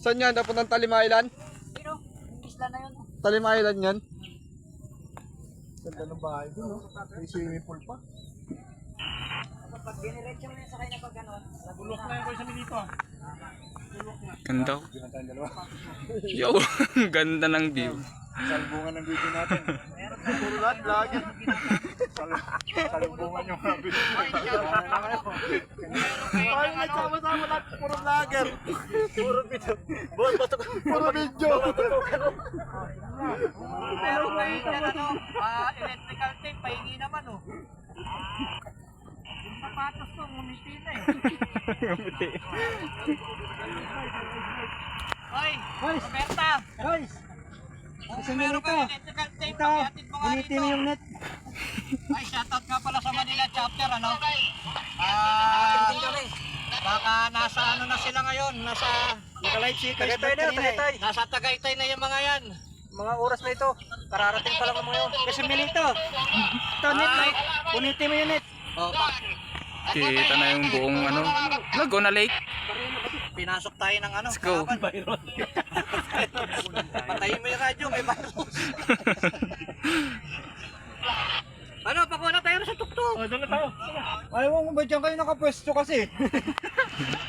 Saan yan? Napuntang Talim Island? Pero, yung isla na yun. Talim Island yan? Ganda ng bahay doon, no? May swimming pool pa. Pag giniretso mo yun sa kanya pag gano'n, Bulok na yung sa Milito, ah. Ganda. Yun ang tayong dalawa. Yo, ganda ng view. Salubungan ng video natin. Puro lahat, lagi. Salubungan yung mga video. Ay, nagsama-sama lahat. Puro vlogger. Puro video. Puro video. Pero may ano, electrical tape, pahingi naman oh. Yung sapatos ko, ngumiti na eh. Hoy, Roberta! Guys, Kung meron ka electrical tape, pakihatid mo nga dito. yung net. Ay, shoutout nga pala sa Manila chapter, ano? Baka nasa ano na sila ngayon, nasa Naka-live si Tagaytay na, Tagaytay. Nasa Tagaytay na yung mga yan. Mga oras na ito. Kararating pa lang ng mga yun. Kasi Milito. Ito, net light. Punitin mo yung net. Oh, Kita na yung buong ano, Laguna Lake. pinasok tayo ng ano. Let's go. Patayin mo yung radyo, may virus. Ano, pakuha na tayo sa tuktok. Ayaw mo ba dyan kayo nakapwesto kasi?